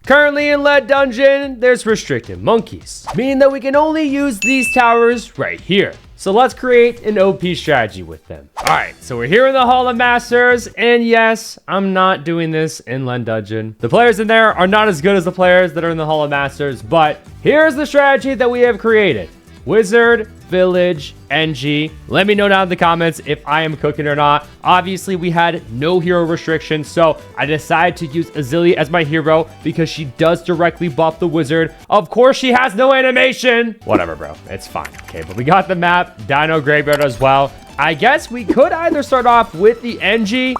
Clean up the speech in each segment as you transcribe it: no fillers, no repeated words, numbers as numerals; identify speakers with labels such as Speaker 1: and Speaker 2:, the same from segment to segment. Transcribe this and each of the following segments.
Speaker 1: Currently in lead dungeon, there's restricted monkeys, meaning that we can only use these towers right here. So let's create an OP strategy with them. All right, so we're here in the Hall of Masters, and yes, I'm not doing this in Lead Dungeon. The players in there are not as good as the players that are in the Hall of Masters, but here's the strategy that we have created. Wizard, Village, NG. Let me know down in the comments if I am cooking or not. Obviously, we had no hero restrictions, so I decided to use Azili as my hero because she does directly buff the wizard. Of course, she has no animation. Whatever, bro. It's fine. Okay, but we got the map, Dino Graveyard as well. I guess we could either start off with the NG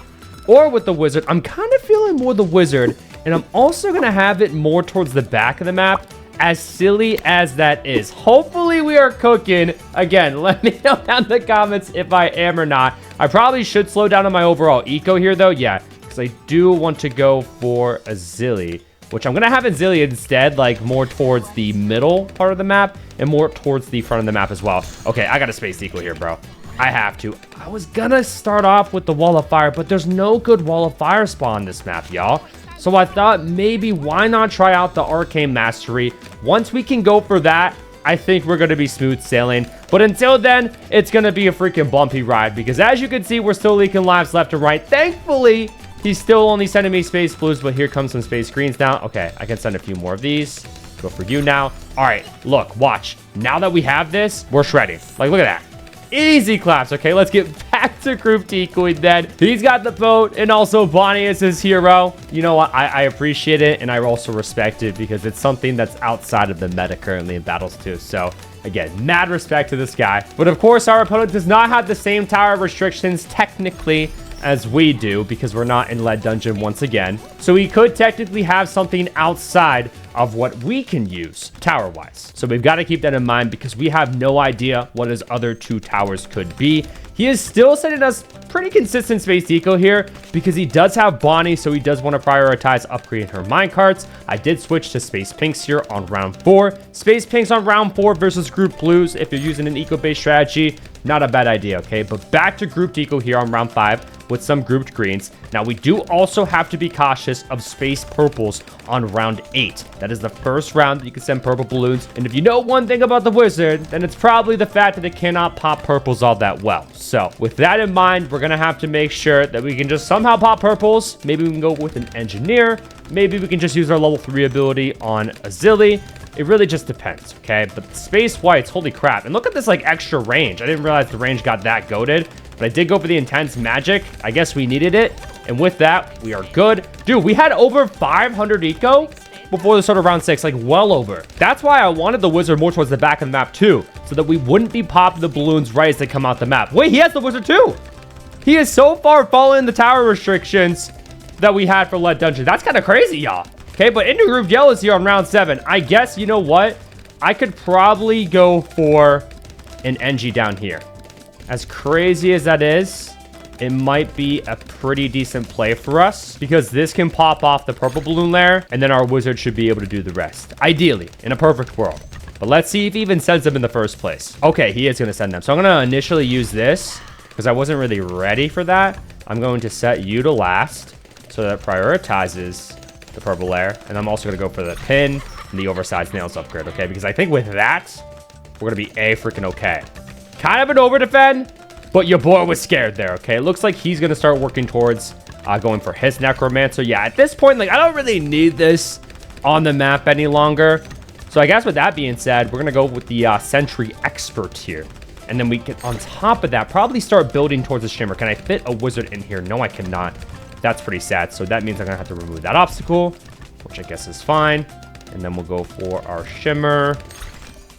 Speaker 1: or with the wizard. I'm kind of feeling more the wizard, and I'm also going to have it more towards the back of the map. As silly as that is, hopefully we are cooking. Again, let me know down in the comments if I am or not. I probably should slow down on my overall eco here though. Yeah, because I do want to go for Azili, which I'm gonna have Azili instead, like more towards the middle part of the map and more towards the front of the map as well. Okay, I got a space eco here, bro. I have to. I was gonna start off with the wall of fire, but there's no good wall of fire spawn on this map, y'all. So I thought maybe why not try out the Arcane Mastery. Once we can go for that, I think we're going to be smooth sailing. But until then, it's going to be a freaking bumpy ride. Because as you can see, we're still leaking lives left and right. Thankfully, he's still only sending me space blues. But here comes some space greens now. Okay, I can send a few more of these. Go for you now. All right, look, watch. Now that we have this, we're shredding. Like, look at that. Easy claps. Okay, let's get back to group decoy then. He's got the boat, and also Bonnie is his hero. You know what? I appreciate it, and I also respect it because it's something that's outside of the meta currently in battles too. So again, mad respect to this guy. But of course, our opponent does not have the same tower restrictions technically as we do because we're not in lead dungeon once again. So he could technically have something outside of what we can use tower wise. So we've got to keep that in mind because we have no idea what his other two towers could be. He is still sending us pretty consistent space eco here because he does have Bonnie, so he does want to prioritize upgrading her minecarts. I did switch to space pinks here on round 4. Space pinks on round 4 versus group blues if you're using an eco-based strategy. Not a bad idea, okay? But back to grouped eco here on round 5 with some grouped greens. Now, we do also have to be cautious of space purples on round 8. That is the first round that you can send purple balloons. And if you know one thing about the wizard, then it's probably the fact that it cannot pop purples all that well. So with that in mind, we're going to have to make sure that we can just somehow pop purples. Maybe we can go with an engineer. Maybe we can just use our level 3 ability on Azili. It really just depends, okay? But space whites, holy crap. And look at this, like, extra range. I didn't realize the range got that goated, but I did go for the intense magic. I guess we needed it. And with that, we are good. Dude, we had over 500 eco before the start of round 6, like well over. That's why I wanted the wizard more towards the back of the map too, so that we wouldn't be popping the balloons right as they come out the map. Wait, he has the wizard too. He is so far following the tower restrictions that we had for lead dungeon. That's kind of crazy, y'all. Okay, but into group yellow is here on round 7. I guess, you know what? I could probably go for an NG down here. As crazy as that is, it might be a pretty decent play for us because this can pop off the purple balloon layer and then our wizard should be able to do the rest. Ideally, in a perfect world. But let's see if he even sends them in the first place. Okay, he is going to send them. So I'm going to initially use this because I wasn't really ready for that. I'm going to set you to last so that it prioritizes the purple layer. And I'm also going to go for the pin and the oversized nails upgrade, okay? Because I think with that, we're going to be a-freaking okay. Kind of an over-defend, but your boy was scared there, okay? It looks like he's going to start working towards going for his necromancer. Yeah, at this point, like, I don't really need this on the map any longer. So I guess with that being said, we're going to go with the sentry expert here. And then we can, on top of that, probably start building towards the shimmer. Can I fit a wizard in here? No, I cannot. That's pretty sad. So that means I'm going to have to remove that obstacle, which I guess is fine. And then we'll go for our shimmer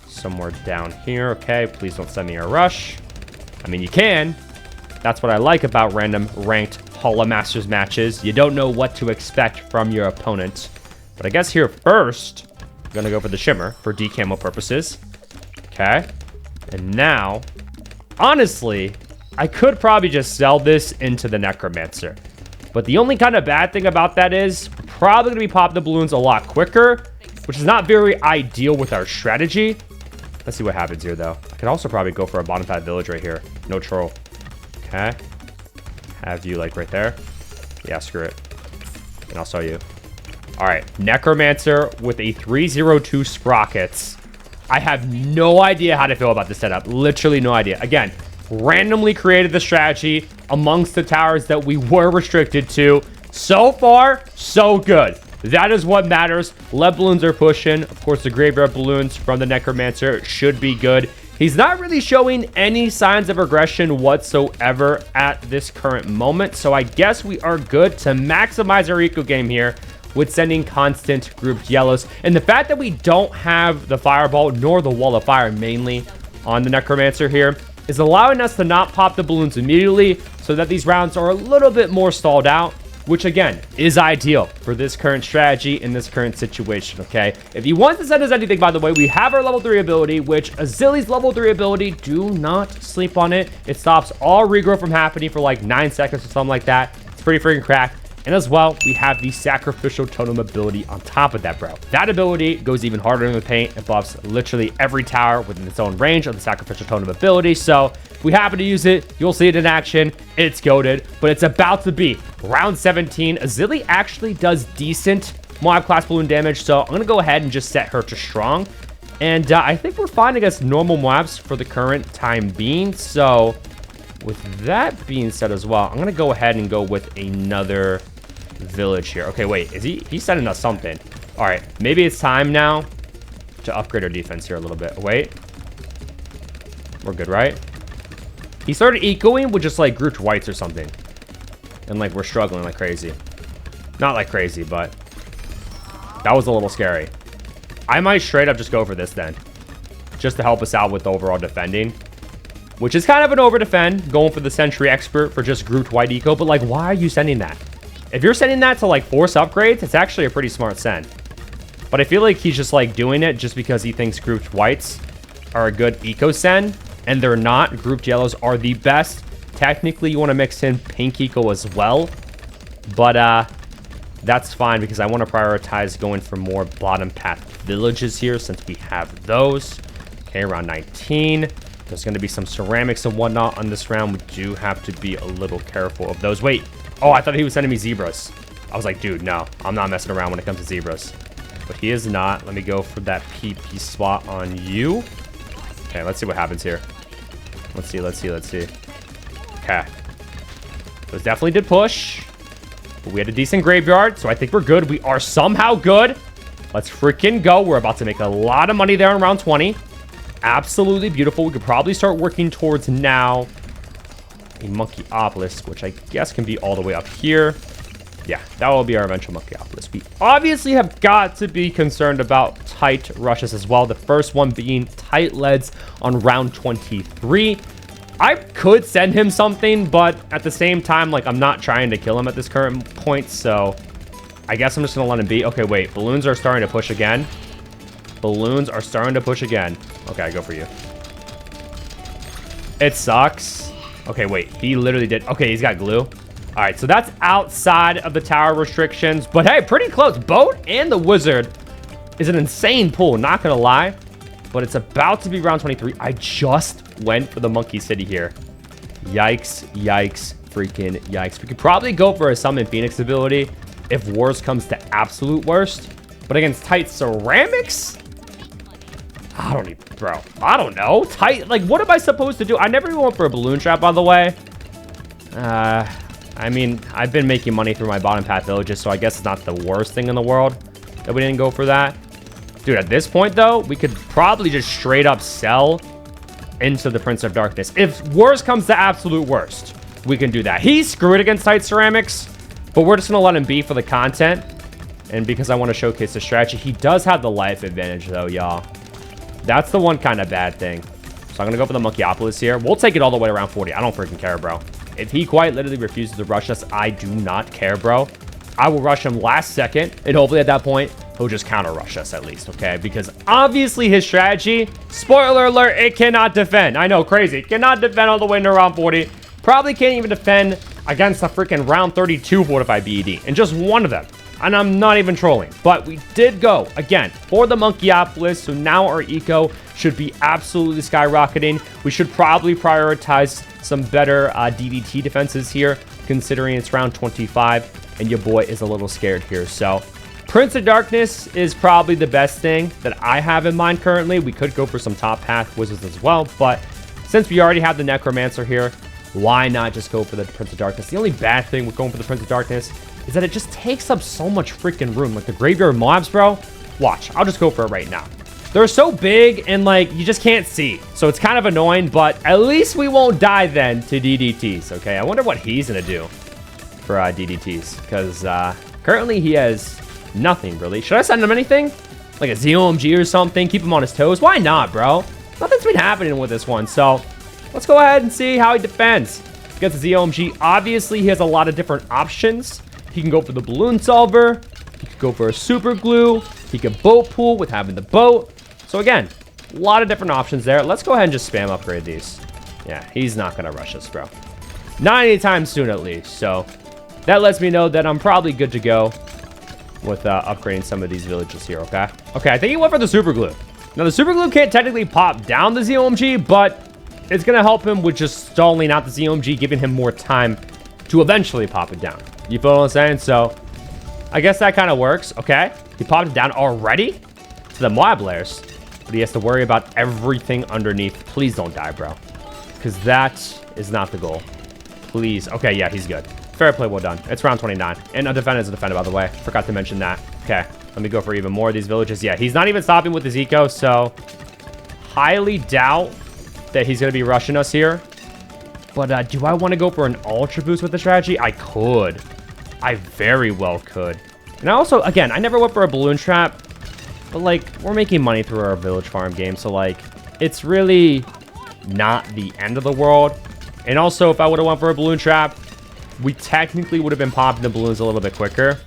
Speaker 1: somewhere down here. Okay, please don't send me a rush. I mean, you can. That's what I like about random ranked Hall of Masters matches. You don't know what to expect from your opponent. But I guess here first, I'm going to go for the shimmer for decamo purposes. Okay. And now, honestly, I could probably just sell this into the necromancer. But the only kind of bad thing about that is we're probably going to be popping the balloons a lot quicker, which is not very ideal with our strategy. Let's see what happens here, though. I could also probably go for a bonafide village right here. No troll. Okay. Have you, like, right there. Yeah, screw it. And I'll sell you. All right, Necromancer with a 302 sprockets. I have no idea how to feel about this setup. Literally no idea. Again, randomly created the strategy amongst the towers that we were restricted to. So far, so good. That is what matters. Lead balloons are pushing. Of course, the graveyard balloons from the Necromancer should be good. He's not really showing any signs of aggression whatsoever at this current moment. So I guess we are good to maximize our eco game here with sending constant grouped yellows. And the fact that we don't have the fireball nor the wall of fire mainly on the Necromancer here is allowing us to not pop the balloons immediately so that these rounds are a little bit more stalled out, which again is ideal for this current strategy in this current situation. Okay, if you want to send us anything, by the way, we have our level 3 ability, which Azili's level 3 ability, do not sleep on it. It stops all regrow from happening for like 9 seconds or something like that. It's pretty freaking cracked. And as well, we have the Sacrificial Totem ability on top of that, bro. That ability goes even harder in the paint. It buffs literally every tower within its own range of the Sacrificial Totem ability. So if we happen to use it, you'll see it in action. It's goated, but it's about to be round 17. Azili actually does decent MOAB class balloon damage, so I'm going to go ahead and just set her to strong. And I think we're fine against normal MOABs for the current time being. So with that being said as well, I'm going to go ahead and go with another village here. Okay, wait, is he's sending us something? All right, maybe it's time now to upgrade our defense here a little bit. Wait, we're good, right? He started ecoing with just like grouped whites or something, and like we're struggling like crazy. Not like crazy, but that was a little scary. I might straight up just go for this then, just to help us out with the overall defending, which is kind of an over defend, going for the Sentry Expert for just grouped white eco. But like, why are you sending that? If you're sending that to like force upgrades, it's actually a pretty smart send. But I feel like he's just like doing it just because he thinks grouped whites are a good eco send, and they're not. Grouped yellows are the best. Technically, you want to mix in pink eco as well, but that's fine because I want to prioritize going for more bottom path villages here since we have those. Okay, round 19. There's going to be some ceramics and whatnot on this round. We do have to be a little careful of those. Wait. Oh, I thought he was sending me zebras. I was like, dude, no. I'm not messing around when it comes to zebras. But he is not. Let me go for that PP spot on you. Okay, let's see what happens here. Let's see. Okay. Those definitely did push. But we had a decent graveyard, so I think we're good. We are somehow good. Let's freaking go. We're about to make a lot of money there in round 20. Absolutely beautiful. We could probably start working towards now a Monkeyopolis, which I guess can be all the way up here. Yeah, that will be our eventual Monkeyopolis. We obviously have got to be concerned about tight rushes as well. The first one being tight leads on round 23. I could send him something, but at the same time, like, I'm not trying to kill him at this current point, so I guess I'm just gonna let him be. Okay, wait, balloons are starting to push again. Balloons are starting to push again. Okay, I go for you. It sucks. Okay, wait, he literally did. Okay, he's got glue. All right, so that's outside of the tower restrictions, but hey, pretty close. Boat and the wizard is an insane pull, not gonna lie, but it's about to be round 23. I just went for the Monkey City here. Yikes, yikes, freaking yikes. We could probably go for a Summon Phoenix ability if Wars comes to absolute worst, but against tight ceramics, I don't even, bro. I don't know. Tight, like, what am I supposed to do? I never even went for a balloon trap, by the way. I mean, I've been making money through my bottom path villages, so I guess it's not the worst thing in the world that we didn't go for that. Dude, at this point, though, we could probably just straight up sell into the Prince of Darkness. If worst comes to absolute worst, we can do that. He's screwed against tight ceramics, but we're just going to let him be for the content. And because I want to showcase the strategy, he does have the life advantage, though, y'all. That's the one kind of bad thing. So I'm going to go for the Monkeyopolis here. We'll take it all the way around 40. I don't freaking care, bro. If he quite literally refuses to rush us, I do not care, bro. I will rush him last second, and hopefully at that point, he'll just counter rush us at least, okay? Because obviously his strategy, spoiler alert, it cannot defend. I know, crazy. It cannot defend all the way into round 40. Probably can't even defend against a freaking round 32 fortified BED, and just one of them. And I'm not even trolling, but we did go, again, for the Monkeyopolis, so now our eco should be absolutely skyrocketing. We should probably prioritize some better DVT defenses here, considering it's round 25, and your boy is a little scared here. So Prince of Darkness is probably the best thing that I have in mind currently. We could go for some top path wizards as well, but since we already have the Necromancer here, why not just go for the Prince of Darkness? The only bad thing with going for the Prince of Darkness is that it just takes up so much freaking room. Like the Graveyard MOABs, bro. Watch, I'll just go for it right now. They're so big and like you just can't see. So it's kind of annoying, but at least we won't die then to DDTs, okay? I wonder what he's gonna do for DDTs, because currently he has nothing really. Should I send him anything? Like a ZOMG or something? Keep him on his toes? Why not, bro? Nothing's been happening with this one, so let's go ahead and see how he defends against the ZOMG. Obviously, he has a lot of different options. He can go for the balloon solver. He could go for a super glue. He could boat pool with having the boat. So again, a lot of different options there. Let's go ahead and just spam upgrade these. Yeah, he's not going to rush us, bro. Not anytime soon, at least. So that lets me know that I'm probably good to go with upgrading some of these villages here, okay? Okay, I think he went for the super glue. Now, the super glue can't technically pop down the ZOMG, but it's going to help him with just stalling out the ZOMG, giving him more time to eventually pop it down. You feel what I'm saying? So I guess that kind of works. Okay, he popped it down already to the MOAB layers, but he has to worry about everything underneath. Please don't die, bro, because that is not the goal. Please. Okay, yeah, he's good. Fair play, well done. It's round 29. And a defender is a defender, by the way. Forgot to mention that. Okay, let me go for even more of these villages. Yeah, he's not even stopping with his eco, so highly doubt that he's going to be rushing us here. But do I want to go for an Ultra Boost with the strategy? I could. I very well could. And I also, again, I never went for a balloon trap. But, like, we're making money through our village farm game. So, like, it's really not the end of the world. And also, if I would have went for a balloon trap, we technically would have been popping the balloons a little bit quicker.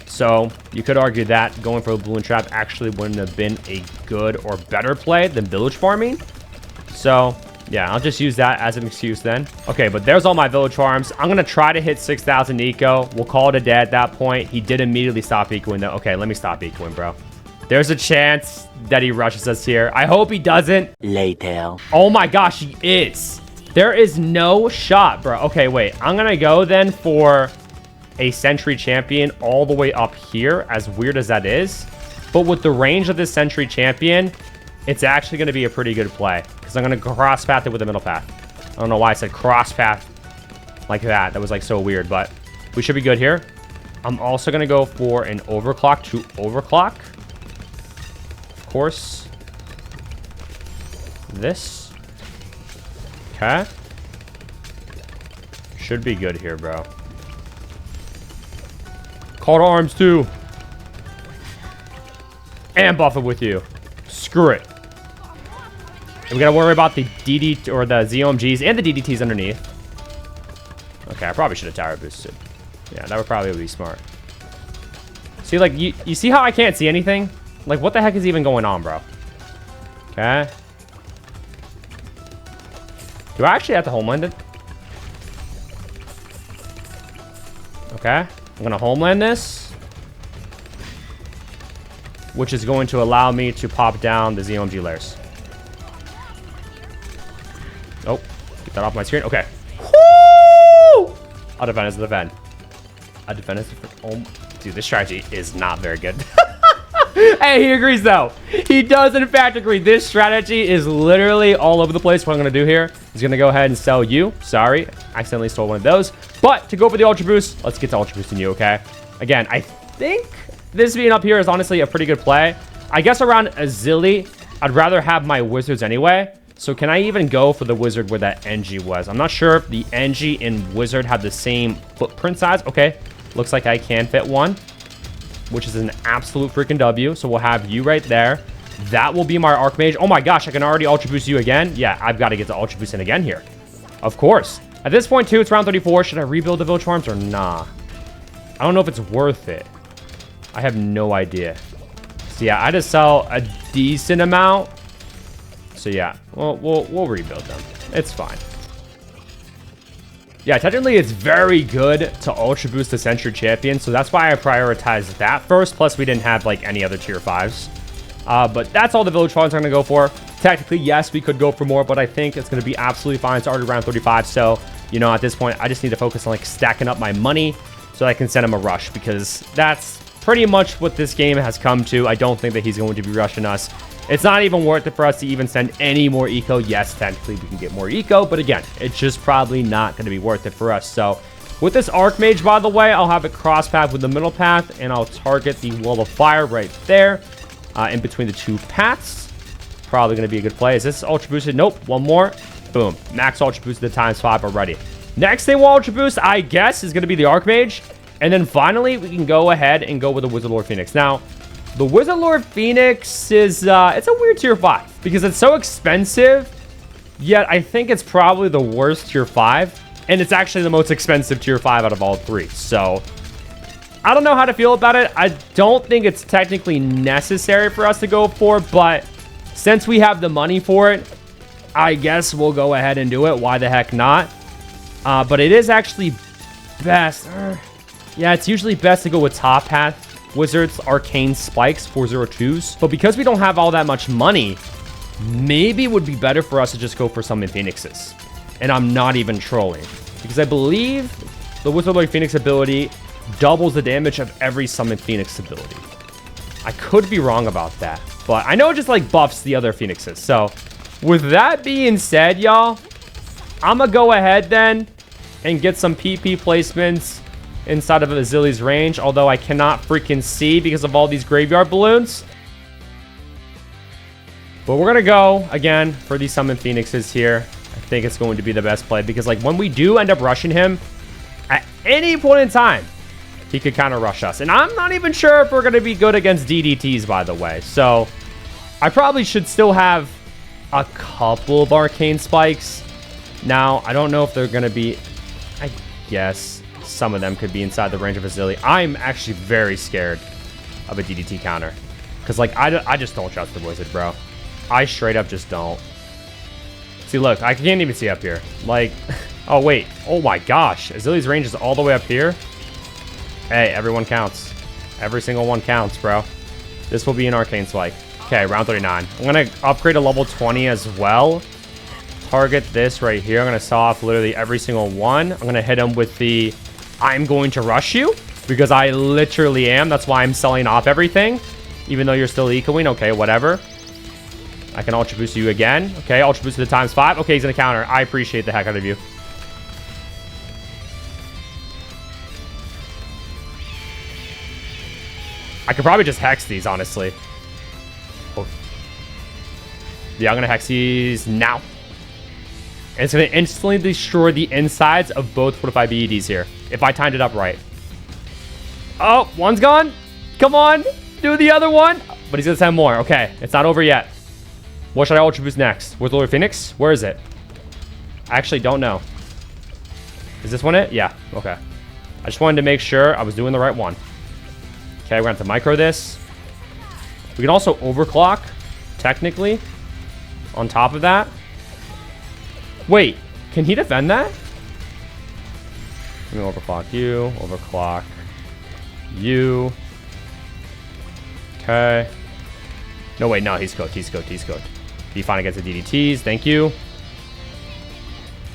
Speaker 1: So you could argue that going for a balloon trap actually wouldn't have been a good or better play than village farming. So yeah, I'll just use that as an excuse then. Okay, but there's all my village farms. I'm going to try to hit 6,000 eco. We'll call it a day at that point. He did immediately stop ecoing though. Okay, let me stop ecoing, bro. There's a chance that he rushes us here. I hope he doesn't.
Speaker 2: Later.
Speaker 1: Oh my gosh, he is. There is no shot, bro. Okay, wait. I'm going to go then for a Sentry Champion all the way up here, as weird as that is. But with the range of this Sentry Champion, it's actually going to be a pretty good play, because I'm going to cross path it with the middle path. I don't know why I said cross path like that. That was like so weird, but we should be good here. I'm also going to go for an overclock to overclock. Of course. This. Okay. Should be good here, bro. Call to arms too. And buff it with you. Screw it. And we gotta worry about the DD or the ZOMGs and the DDTs underneath. Okay, I probably should have tower boosted. Yeah, that would probably be smart. See, like, you see how I can't see anything? Like, what the heck is even going on, bro? Okay. Do I actually have to homeland it? Okay. I'm going to homeland this, which is going to allow me to pop down the ZOMG layers. Oh, get that off my screen. Okay. Woo! I'll defend as a defend. A defend as a defend. Oh, dude, this strategy is not very good. Hey, he agrees though. He does in fact agree. This strategy is literally all over the place. What I'm going to do here is going to go ahead and sell you. Sorry, I accidentally stole one of those. But to go for the Ultra Boost, let's get to Ultra Boosting you, okay? Again, I think this being up here is honestly a pretty good play. I guess around Azili, I'd rather have my wizards anyway. So can I even go for the wizard where that NG was? I'm not sure if the NG and wizard have the same footprint size. Okay, looks like I can fit one, which is an absolute freaking W. So we'll have you right there. That will be my Archmage. Oh my gosh, I can already Ultra Boost you again. Yeah, I've got to get the Ultra Boost in again here. Of course. At this point too, it's round 34. Should I rebuild the village farms or nah? I don't know if it's worth it. I have no idea. So yeah, I just sell a decent amount. So yeah, we'll rebuild them. It's fine. Yeah, technically it's very good to Ultra Boost the Sentry Champion, so that's why I prioritized that first. Plus, we didn't have like any other tier 5s. But that's all the village farms I'm going to go for. Technically, yes, we could go for more, but I think it's going to be absolutely fine. It's already around 35, so, you know, at this point, I just need to focus on like stacking up my money so I can send him a rush, because that's pretty much what this game has come to. I don't think that he's going to be rushing us. It's not even worth it for us to even send any more eco. Yes, technically we can get more eco, but again, it's just probably not going to be worth it for us. So with this Archmage, by the way, I'll have it cross path with the middle path, and I'll target the wall of fire right there in between the two paths. Probably going to be a good play. Is this ultra boosted? Nope. One more. Boom. Max ultra boosted to ×5 already. Next thing we'll ultra boost, I guess, is going to be the Archmage. And then finally, we can go ahead and go with the Wizard Lord Phoenix. Now, the Wizard Lord Phoenix is, it's a weird tier 5 because it's so expensive, yet I think it's probably the worst tier 5, and it's actually the most expensive tier 5 out of all three. So, I don't know how to feel about it. I don't think it's technically necessary for us to go for, but since we have the money for it, I guess we'll go ahead and do it. Why the heck not? But it is actually best. Yeah, it's usually best to go with top path Wizards, Arcane Spikes, 402s. But because we don't have all that much money, maybe it would be better for us to just go for Summon Phoenixes. And I'm not even trolling. Because I believe the Wizard Lord Phoenix ability doubles the damage of every Summon Phoenix ability. I could be wrong about that. But I know it just like buffs the other Phoenixes. So with that being said, y'all, I'm going to go ahead then and get some PP placements inside of Azili's range, although I cannot freaking see because of all these graveyard balloons. But we're gonna go again for these Summon Phoenixes here. I think it's going to be the best play because like when we do end up rushing him, at any point in time, he could kind of rush us. And I'm not even sure if we're gonna be good against DDTs, by the way. So I probably should still have a couple of Arcane Spikes. Now, I don't know if they're gonna be, I guess some of them could be inside the range of Azili. I'm actually very scared of a DDT counter. Because, like, I just don't trust the Wizard, bro. I straight up just don't. See, look, I can't even see up here. Like, oh, wait. Oh, my gosh. Azili's range is all the way up here. Hey, everyone counts. Every single one counts, bro. This will be an Arcane Spike. Okay, round 39. I'm going to upgrade to level 20 as well. Target this right here. I'm going to saw off literally every single one. I'm going to hit him with the I'm going to rush you because I literally am. That's why I'm selling off everything, even though you're still ecoing. Okay, whatever. I can ultra boost you again. Okay, ultra boost to the ×5. Okay, he's going to counter. I appreciate the heck out of you. I could probably just hex these, honestly. Oh. Yeah, I'm going to hex these now. And it's going to instantly destroy the insides of both fortified BEDs here, if I timed it up right. Oh, one's gone. Come on. Do the other one. But he's going to send more. Okay, it's not over yet. What should I ultra boost next? With Lord Phoenix? Where is it? I actually don't know. Is this one it? Yeah, okay. I just wanted to make sure I was doing the right one. Okay, we're going to have to micro this. We can also overclock, technically, on top of that. Wait, can he defend that? Let me overclock you. Overclock you. Okay. No, wait, no, he's cooked. He's cooked. He's cooked. He finally gets the DDTs. Thank you.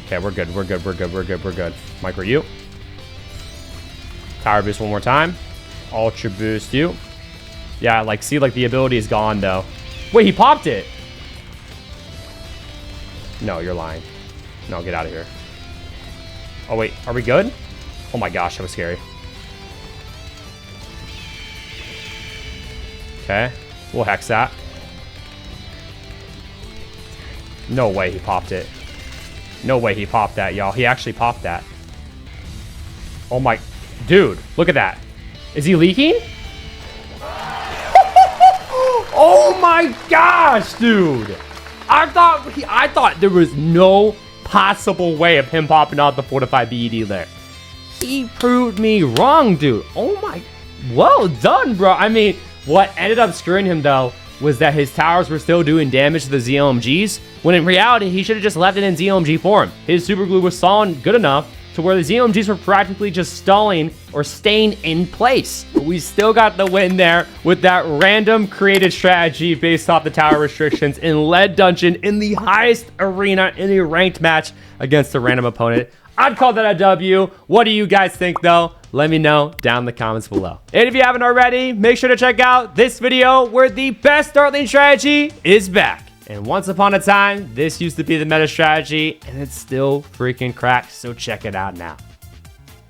Speaker 1: Okay, we're good. We're good. We're good. We're good. We're good. Micro you. Tower boost one more time. Ultra boost you. Yeah, like, see, like, the ability is gone, though. Wait, he popped it. No, you're lying. No, get out of here. Oh, wait. Are we good? Oh, my gosh. That was scary. Okay. We'll hex that. No way he popped it. No way he popped that, y'all. He actually popped that. Oh, my... Dude, look at that. Is he leaking? Oh, my gosh, dude. I thought there was no possible way of him popping out the fortified BED there. He proved me wrong, dude. Oh my, well done, bro. I mean, what ended up screwing him though was that his towers were still doing damage to the ZLMGs, when in reality, he should have just left it in ZLMG form. His super glue was stalling good enough to where the ZLMGs were practically just stalling or staying in place. But we still got the win there with that random created strategy based off the tower restrictions in lead dungeon in the highest arena in a ranked match against a random opponent. I'd call that a W. What do you guys think though? Let me know down in the comments below. And if you haven't already, make sure to check out this video where the best Dartling strategy is back. And once upon a time, this used to be the meta strategy, and it's still freaking cracked, so check it out now.